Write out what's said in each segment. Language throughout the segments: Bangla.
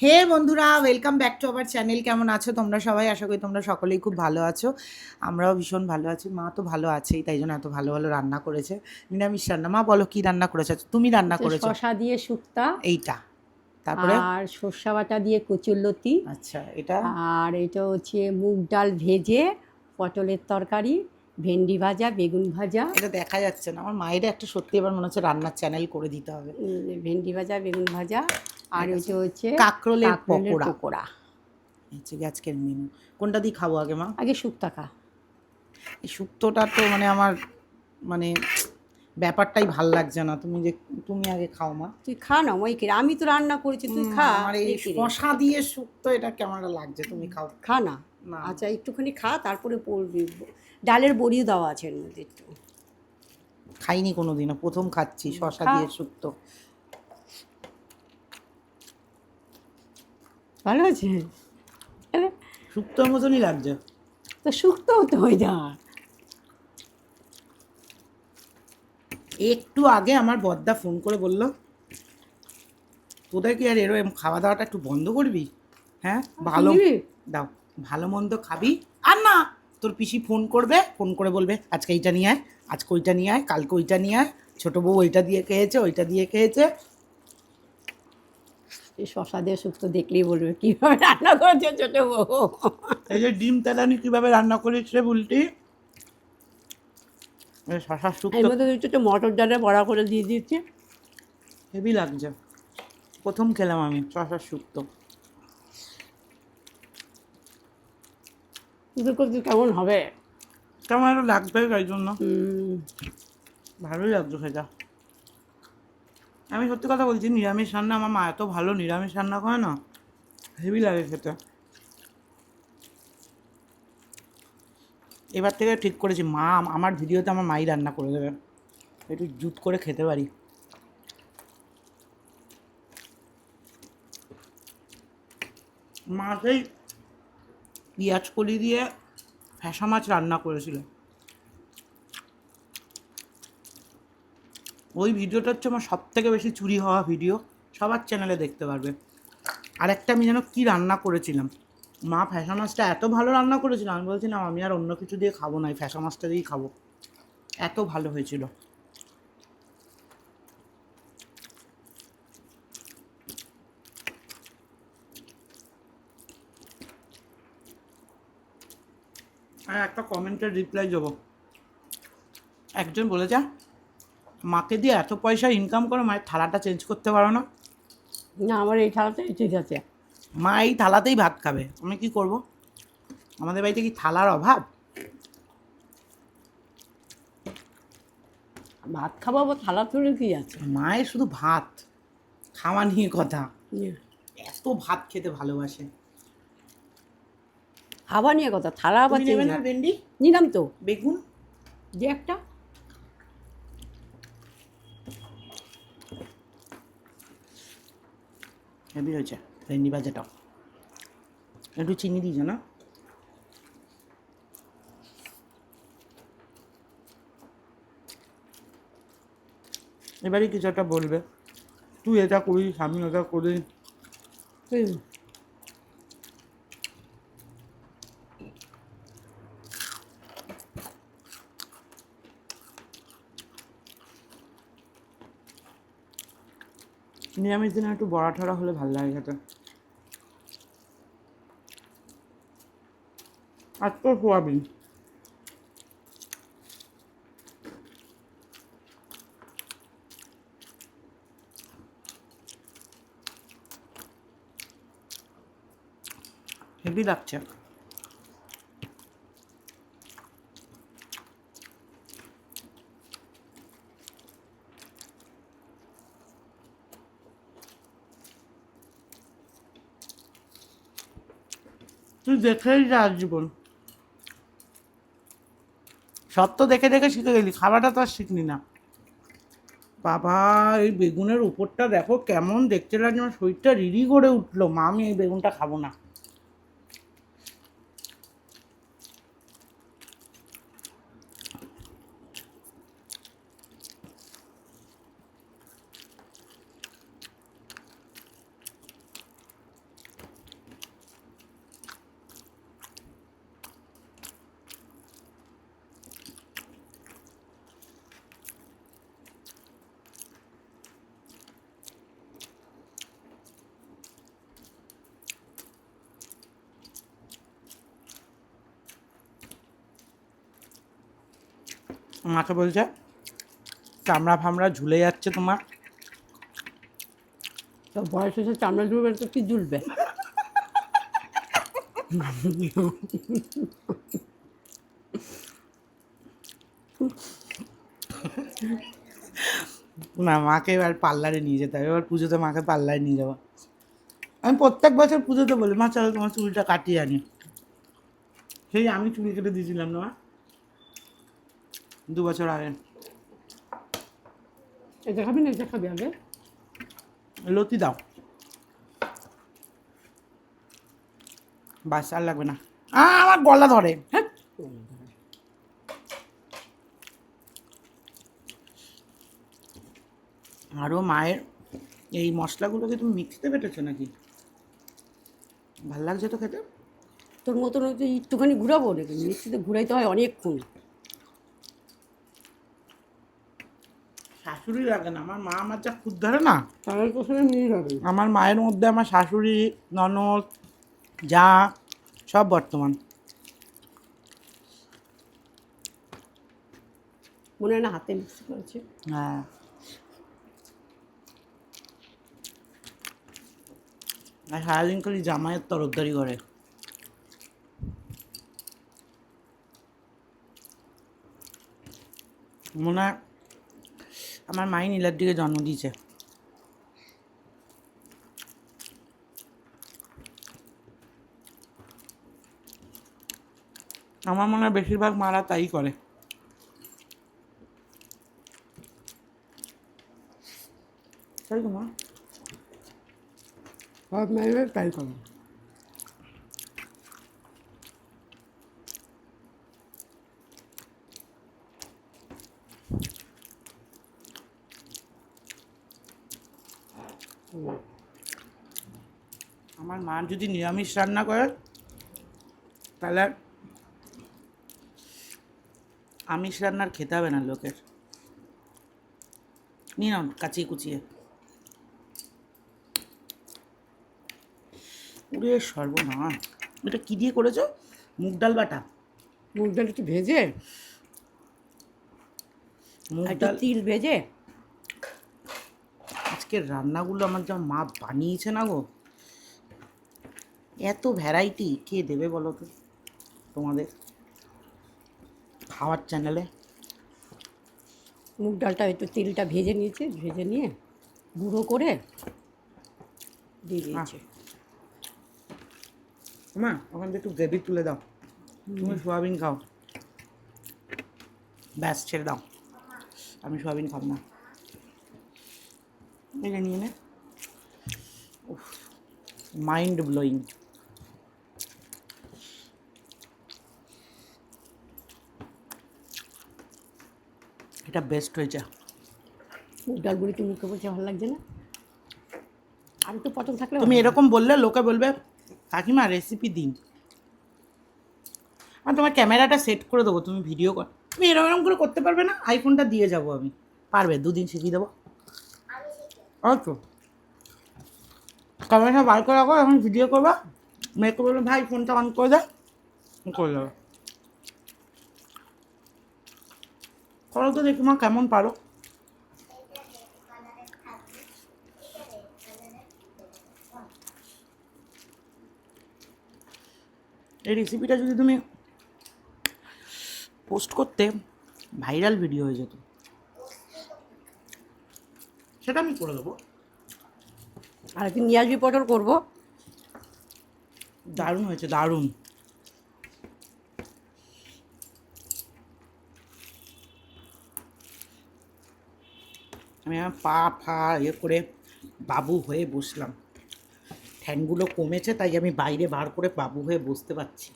হে বন্ধুরা, welcome back to our channel. কেমন আছো তোমরা সবাই? আশা করি তোমরা সকলেই খুব ভালো আছো। আমরাও ভীষণ ভালো আছি। মা তো ভালো আছেই, তাই জন্য এত ভালো ভালো রান্না করেছে। নিরামিষ রান্না। মা বলো কি রান্না করেছো? তুমি রান্না হচ্ছে করেছো শসা দিয়ে শুক্তা, এইটা, তারপরে আর সর্ষা বাটা দিয়ে কচুরলতি, আচ্ছা এটা আর এটা হচ্ছে মুগ ডাল ভেজে, পটলের তরকারি, ভেন্ডি ভাজা, বেগুন ভাজা, এটা দেখা যাচ্ছে না। আমার মায়ের একটা সত্যি এবার মনে হচ্ছে রান্নার চ্যানেল করে দিতে হবে। ভেন্ডি ভাজা, বেগুন ভাজা, আর আছে এটা হচ্ছে কাঁকরোলের কাঁকরোলের পকোড়া। পকোড়া। হচ্ছে কি আজকের মেনু? কোনটা দিয়ে খাবো আগে মা? আগে শুক্তা খা। এই শুক্তোটা তো মানে আমার মানে ব্যাপারটাই ভাল লাগছে না। তুমি আগে খাও মা। তুই খা না, ওই কিরে, আমি তো রান্না করেছি, তুই খা। আমার এই দেখি রে, শশা দিয়ে শুক্তো এটা কেমন একটা লাগছে, তুমি খাও। খা না। না আচ্ছা একটুখানি খা, তারপরে পড়বি। ডালের বড়িও দেওয়া আছে এর মধ্যে একটু। খাইনি কোনোদিনও, প্রথম খাচ্ছি শশা খা, দিয়ে শুক্তো। ভালো আছে। আরে, শুক্তোর মতনই লাগছে। তো শুক্তো তো হয়ে যা। একটু আগে আমার বড়দা ফোন করে বলল, তোদের কি আর এরকম খাওয়া দাওয়াটা একটু বন্ধ করবি? হ্যাঁ কি ভালো নিবি? দাও, ভালো মন্দ খাবি আর না। তোর পিসি ফোন করবে, ফোন করে বলবে আজকে এইটা নিয়ে আয়, আজকে ওইটা নিয়ে আয়, কালকে ওইটা নিয়ে আয়, ছোটো বউ ওইটা দিয়ে খেয়েছে, ওইটা দিয়ে খেয়েছে। এই শশা দিয়ে শুক্তো দেখলেই বলবে কীভাবে রান্না করেছে ছোটো বউ। এই যে ডিম তেলানি কীভাবে রান্না করিস রে বুলটি, শশার এর শুক্তো মধ্যে একটু একটু মটর ডালে বড়া করে দিয়ে দিচ্ছি। হেভি লাগছে। প্রথম খেলাম আমি শশার শুক্তো। কিন্তু করছি কেমন হবে। কেমন একটা লাগবে তাই জন্য হুম, ভালোই লাগছে সেটা। আমি সত্যি কথা বলছি, নিরামিষ রান্না আমার মা এত ভালো নিরামিষ রান্না করে না, হেভি লাগে খেতে। এবার থেকে ঠিক করেছি মা আমার ভিডিওতে আমার মাই রান্না করে দেবে, একটু জুত করে খেতে পারি। মা সেই পেঁয়াজ কলি দিয়ে ফ্যাসা মাছ রান্না করেছিল। ওই ভিডিওটা হচ্ছে আমার সব থেকে বেশি চুরি হওয়া ভিডিও, সবার চ্যানেলে দেখতে পারবে। আরেকটা আমি যেন কী রান্না করেছিলাম, মা ফ্যাসা মাছটা এত ভালো রান্না করেছিলাম, আমি বলছিলাম আমি আর অন্য কিছু দিয়ে খাবো না, এই ফ্যাসা মাছটা দিয়েই খাবো, এত ভালো হয়েছিল। আর একটা কমেন্টের রিপ্লাই দেবো। একজন বলেছে মাকে দিয়ে এত পয়সা ইনকাম করে মায়ের থালাটা চেঞ্জ করতে পারো না। না আমার এই থালাটাই ঠিক আছে। মা এই থালাতেই ভাত খাবে, আমি কি করব? আমাদের বাড়িতে কি থালার অভাব? ভাত খাবো আবার থালা তুলে কি আছে। মায়ের শুধু ভাত খাওয়া নিয়ে কথা, নে, এত ভাত খেতে ভালোবাসে। খাওয়া নিয়ে কথা, থালা আবার তুমি চেঞ্জ নেবে না হয়। ভেন্ডি নিলাম তো, বেগুন? যে একটা। হেভি হয়েছে ভেন্ডি ভাজাটাও, একটু চিনি দিয়েছো না? এবারে কিছু একটা বলবে, তুই এটা করিস আমি ওটা করি। হুম, নিরামিষ দিনে একটু বড়া ঠড়া হলে ভালো লাগে খেতে। আর তো সোয়াবিন। হেভি লাগছে। তুই দেখেই যা জীবন, সব তো দেখে দেখে শিখে গেলি, খাওয়াটা তো আর শিখলি না। বাবা, এই বেগুনের উপরটা দেখো কেমন দেখতে লাগছে, আমার শরীরটা রিরি করে উঠলো। মা আমি এই বেগুনটা খাবো না। মাকে বলছে চামড়া ফামড়া ঝুলে যাচ্ছে তোমার। তো বয়স হয়েছে চামড়া ঝুলবে তো কি ঝুলবে? না, মাকে এবার পার্লারে নিয়ে যেতে হবে, এবার পুজোতে মাকে পার্লারে নিয়ে যাবো। আমি প্রত্যেক বছর পুজোতে বলি মা চলো তোমার চুলটা কাটিয়ে আনি। সেই আমি চুল কেটে দিয়েছিলাম না মা, 2 বছর আগে। এটা খাবি না, এটা খাবি আগে? লতি দাও, বাস আর লাগবে না। আমার গলা ধরে। হ্যাঁ, আরও মায়ের এই মশলাগুলোকে তুমি মিক্সিতে বেটেছো নাকি? ভাল লাগছে তো খেতে। তোর মতন হচ্ছে একটুখানি ঘুরাবো নাকি? মিক্সিতে ঘুরাইতে হয় অনেকক্ষণ। শাশুড়ি লাগে না, আমার মা আমার যা খুদ ধরে না। তাহলে তো সেটা নিয়ে যাবে। আমার মায়ের মধ্যে আমার শাশুড়ি, ননদ, যা সব বর্তমান। মনে হয় না হাতে মিক্সি করেছে। হ্যাঁ, আর সারাদিন খালি জামাইয়ের তরফদারি করে। মনে হয় আমার মাই নীলার দিকে জন্ম দিয়েছে। আমার মনে হয় বেশিরভাগ মারা তাই করে। তাই তো মা? সব মেয়েরাই তাই করে। আমার মা যদি নিরামিষ রান্না করে তাহলে আমিষ রান্নার খেতে হবে না লোকের। নিয়ে নাও কাচিয়ে কুচিয়ে। ওরে সর্বনাশ, এটা কি দিয়ে করেছো? মুগ ডাল বাটা? মুগ ডাল একটু ভেজে, মুগ একটু ডাল। তিল ভেজে। আজকের রান্নাগুলো আমার যা মা বানিয়েছে না গো, এত ভ্যারাইটি কে দেবে বলো তো তোমাদের খাওয়ার চ্যানেলে? মুগ ডালটা একটু তিলটা ভেজে নিয়েছে, ভেজে নিয়ে গুঁড়ো করে দিয়ে দিয়েছে। মা ওখান থেকে একটু গ্রেভি তুলে দাও, তুমি সোয়াবিন খাও। ব্যাস ছেড়ে দাও, আমি সোয়াবিন খাবো না। এটা নিয়ে নে। Mind blowing. এটা বেস্ট হয়েছে। মুগ ডালগুলি তো মুখে বলছে ভালো লাগছে না, আর একটু পটল থাকলে তুমি এরকম বললে লোকে বলবে কাকিমা রেসিপি দিন। আর তোমার ক্যামেরাটা সেট করে দেবো, তুমি ভিডিও কর। তুমি এরকম এরকম করে করতে পারবে না? আইফোনটা দিয়ে যাবো আমি। পারবে, 2 দিন শিখিয়ে দেবো। আচ্ছা, ক্যামেরাটা বার করে রাখো, এখন ভিডিও করবা। মেয়েকে বলবে ভাই ফোনটা অন করে দেয়, করে দেবে। করো তো দেখি মা কেমন পারো। এই রেসিপিটা যদি তুমি পোস্ট করতে, ভাইরাল ভিডিও হয়ে যেত। সেটা আমি করে দেবো। আর একদিন নিয়ে আসবি, পটল করবো। দারুণ হয়েছে, দারুণ। আমি আমার পা ফা করে বাবু হয়ে বসলাম। ঠ্যাংগুলো কমেছে তাই আমি বাইরে বার করে বাবু হয়ে বসতে পারছি।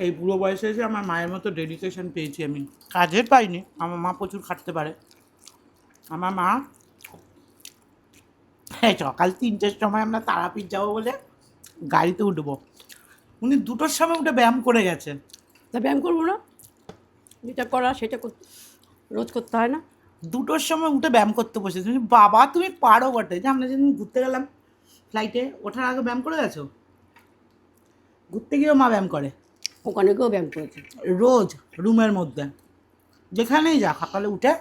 এই বুড়ো বয়সে এসে আমার মায়ের মতো ডেডিকেশন পেয়েছি আমি। কাজের পাইনি, আমার মা প্রচুর খাটতে পারে। আমার মা সকাল 3টের সময় আমরা তারাপীঠ যাবো বলে গাড়িতে উঠবো, উনি 2টোর সময় উঠে ব্যায়াম করে গেছেন। তা ব্যায়াম করবো না, যেটা করা সেটা করতে। রোজ করতে হয় না? 2টোর সময় উঠে ব্যায়াম করতে বসেছি। বাবা তুমি পারো বটে, যে আমরা যেদিন ঘুরতে গেলাম ফ্লাইটে ওঠার আগে ব্যায়াম করে গেছো? ঘুরতে গিয়েও মা ব্যায়াম করে ওখানে গিয়েও ব্যায়াম করেছে। রোজ, রুমের মধ্যে যেখানেই যা সকালে উঠে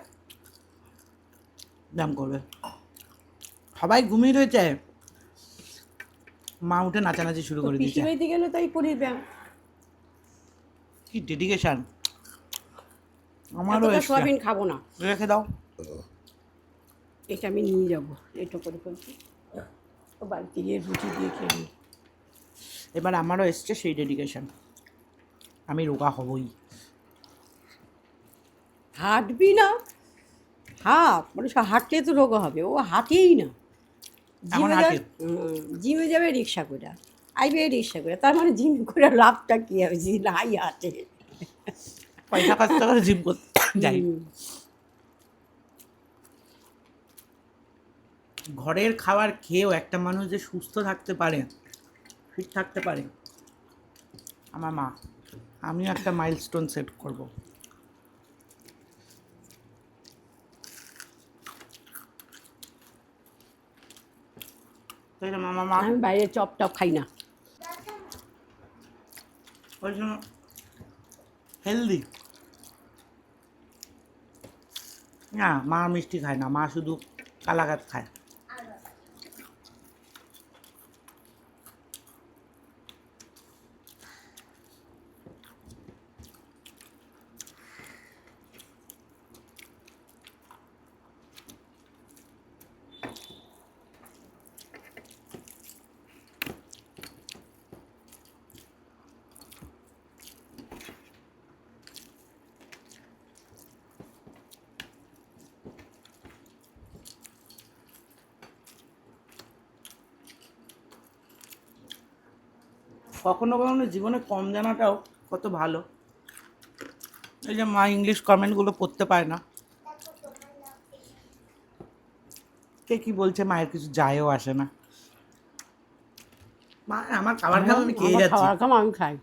ব্যায়াম করবে। সবাই ঘুমিয়ে রয়েছে, মা উঠে নাচানাচি শুরু করে পিসি দিয়েছে। বাড়িতে গেলে তাই করি ব্যায়াম। কি ডেডিকেশন! আমারও এতটা এসছে। সোয়াবিন খাবো না, রেখে দাও। এটা আমি নিয়ে যাবো, এটা করে ফেলছি, ও বাড়িতে গিয়ে রুটি দিয়ে খেয়ে নিই। এবার আমারও এসছে সেই ডেডিকেশন, আমি রোগা হবই। হাঁটবি না? হাঁট, মানে সব হাঁটলে তো রোগ হবে, ও হাঁটেই না। এখন জিমে হাঁটে। যাবে, জিমে যাবে রিক্সা করে, আইবে রিক্সা করে, তার মানে জিম করে লাভটা কী হবে, যে নাই হাঁটে। পয়সা খরচা করে জিম করতে যাই। হুম। ঘরের খাবার খেয়েও একটা মানুষ যে সুস্থ থাকতে পারে, ফিট থাকতে পারে, আমার মা। আমিও একটা মাইলস্টোন সেট করব। তাই না মামা? মা আমি বাইরে চপ টপ খাই না। ওই জন্য হেলদি। না, মা মিষ্টি খায় না, মা শুধু কালাকাত খায়। কখনো কখনো জীবনে কম জানাটাও কত ভালো। এই যে মা ইংলিশ কমেন্টগুলো পড়তে পারে না, কে কি বলছে মায়ের কিছু যায়ও আসে না। মা আমার খাবার খাবো, আমি খেয়ে আমার যাচ্ছি, খাবার খাম, আমি খাই।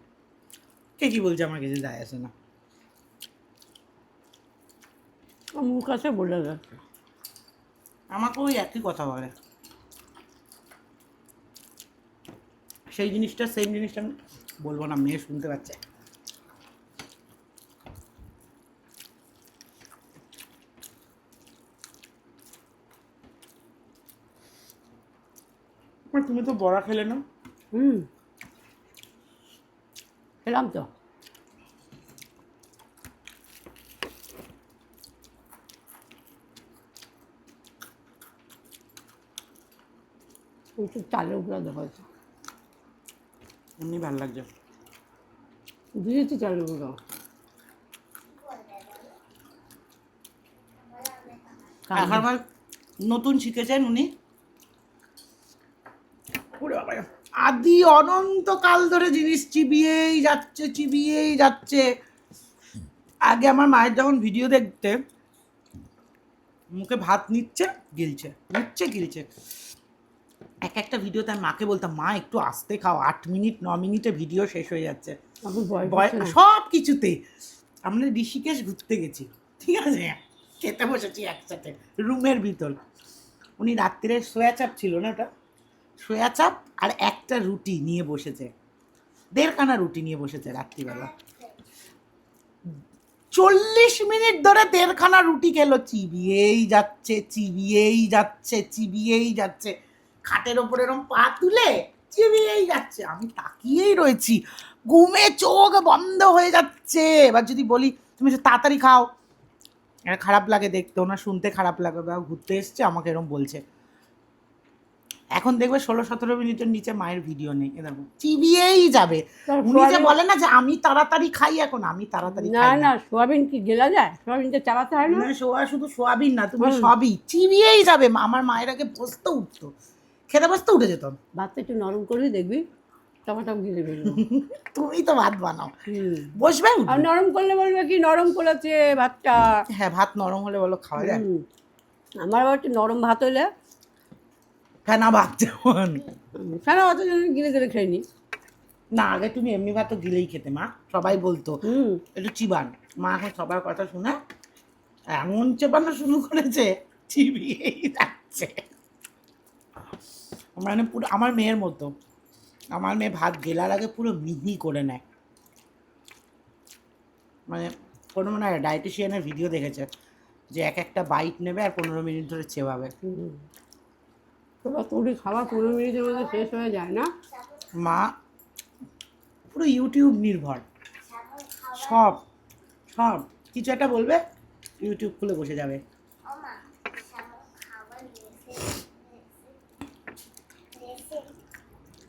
কে কি বলছে আমার কিছু যায় আসে না। আমার মুখ আছে বলে যাচ্ছে। আমাকে ওই একই কথা বলে, সেই জিনিসটা সেম জিনিসটা আমি বলবো না, মেয়ে শুনতে পাচ্ছে। তুমি তো বড়া খেলে না? হুম, খেলাম তো। একটু চালের উপরে দেওয়া হয়েছে, এমনি ভালো লাগছে। দিয়েছি চালের উপরে। এখন আমার নতুন শিখেছেন উনি, ওরে বাবা, আদি অনন্তকাল ধরে জিনিস চিবিয়েই যাচ্ছে, চিবিয়েই যাচ্ছে। আগে আমার মায়ের যখন ভিডিও দেখতে, মুখে ভাত নিচ্ছে গিলছে, নিচ্ছে গিলছে। এক একটা ভিডিওতে আমি মাকে বলতাম, মা একটু আস্তে খাও, 8 মিনিট 9 মিনিটে ভিডিও শেষ হয়ে যাচ্ছে। এখন বয়স হচ্ছে না। সব কিছুতে। আমরা ঋষিকেশ ঘুরতে গেছি, ঠিক আছে, খেতে বসেছি একসাথে রুমের ভিতর। উনি রাত্রে সোয়া চাপ ছিল না, ওটা সোয়া চাপ আর একটা রুটি নিয়ে বসেছে, 1.5খানা রুটি নিয়ে বসেছে রাত্রিবেলা। 40 মিনিট ধরে 1.5খানা রুটি খেলো, চিবিয়েই যাচ্ছে, চিবিয়েই যাচ্ছে, চিবিয়েই যাচ্ছে, খাটের ওপর এরকম পা তুলে চিবিয়েই যাচ্ছে। আমি তাকিয়েই রয়েছি, ঘুমে চোখ বন্ধ হয়ে যাচ্ছে। এবার যদি বলি তুমি একটু তাড়াতাড়ি খাও, এটা খারাপ লাগে দেখতে, ওনার শুনতে খারাপ লাগে, বা ঘুরতে এসছে আমাকে এরকম বলছে। এখন দেখবে 16-17 মিনিটের নিচে মায়ের ভিডিও নেই, এ দেখো চিবিয়েই যাবে। উনি যে বলে না যে আমি তাড়াতাড়ি খাই, এখন আমি তাড়াতাড়ি না খাই না, সোয়াবিন কি গেলা যায়? সোয়াবিনটা চাবাতে হয় না? না, শুধু সোয়াবিন না, তুমি সবই চিবিয়েই যাবে। আমার মায়ের আগে বসতে উঠতো, খেতে বসতে উঠে যেত। ভাতটা একটু নরম করলে দেখবি টমাটম গিলে ফেলবো। তুমি তো ভাত বানাও, হুম, বসবে আর উঠবে। নরম করলে বলবে কি নরম করেছে ভাতটা। হ্যাঁ, ভাত নরম হলে বলো খাওয়া যায়। হুম, আমার আবার একটু নরম ভাত হলে, ফেনা ভাত যেমন। সারা ভাত গিলে গিলে খেয়ে নি। না, আগে তুমি এমনি ভাত তো গিলেই খেতে, মা সবাই বলতো হুম, একটু চিবান। মা এখন সবার কথা শুনে এমন চেপানো শুরু করেছে, চিবিয়েই যাচ্ছে। মানে পুরো আমার মেয়ের মতো। আমার মেয়ে ভাত গেলার আগে পুরো মিহি করে নেয়। মানে কোনো মনে হয় ডায়েটিশিয়ানের ভিডিও দেখেছে যে এক একটা বাইট নেবে আর 15 মিনিট ধরে চেবাবে। তোমার তৈরি খাবার 15 মিনিটের মধ্যে শেষ হয়ে যায় না? মা পুরো ইউটিউব নির্ভর। সব সব কিছু একটা বলবে, ইউটিউব খুলে বসে যাবে।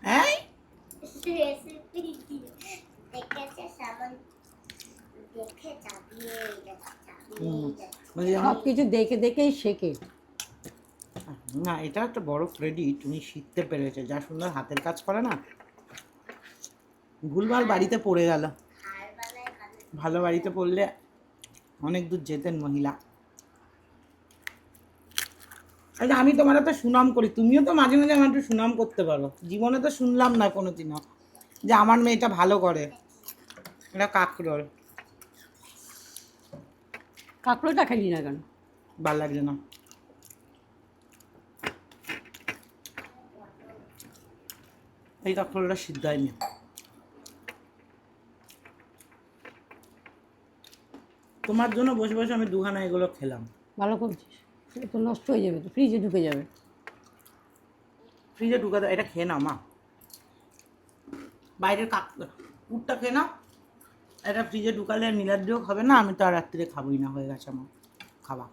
হ্যাঁ সব কিছু দেখে দেখেই শেখে। না, এটা একটা বড় ক্রেডিট, উনি শিখতে পেরেছে। যা সুন্দর হাতের কাজ করে না, ভুলভাল বাড়িতে পড়ে গেল। ভালো বাড়িতে পড়লে অনেক দূর যেতেন মহিলা। আচ্ছা, আমি তোমার তো সুনাম করি, তুমিও তো মাঝে মাঝে আমার একটু সুনাম করতে পারো। জীবনে তো শুনলাম না কোনোদিনও যে আমার মেয়েটা ভালো করে। এটা কাকরোল, কাঁকড়োটা খেলি না কেন? ভাল লাগছে না। এই কাকরোলটা সিদ্ধ হয়নি। তোমার জন্য বসে বসে আমি দুখানা এগুলো খেলাম। ভালো করছিস, এটা তো নষ্ট হয়ে যাবে, তো ফ্রিজে ঢুকে যাবে। ফ্রিজে ঢুকাতে, এটা খেয়ে নাও মা। বাইরের পুরটা খেয়ে নাও। এটা ফ্রিজে ঢুকালে নীলাদ্রিও খাবে না, আমি তো আর রাত্রিরে খাবোই না, হয়ে গেছে আমার খাওয়া।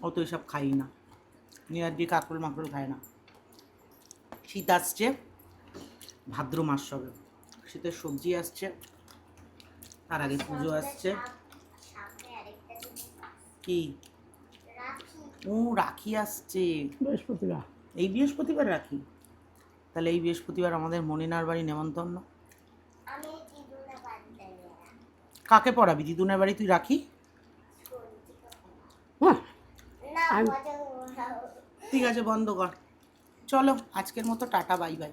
ও তো এসব খাই না, নীলাদ্রি কাকরোল মাকরোল খায় না। শীত আসছে, ভাদ্র মাস হবে, শীতের সবজি আসছে, তার আগে পুজো আসছে। কি? ও রাখি আসছে, বৃহস্পতিবার। এই বৃহস্পতিবার রাখি। তাহলে এই বৃহস্পতিবার আমাদের মনিনার বাড়ি নেমন্তন্ন। কাকে পড়াবি দিদুনের বাড়ি তুই রাখি? হ্যাঁ, ঠিক আছে, বন্ধ কর। চলো আজকের মতো টাটা, বাই বাই।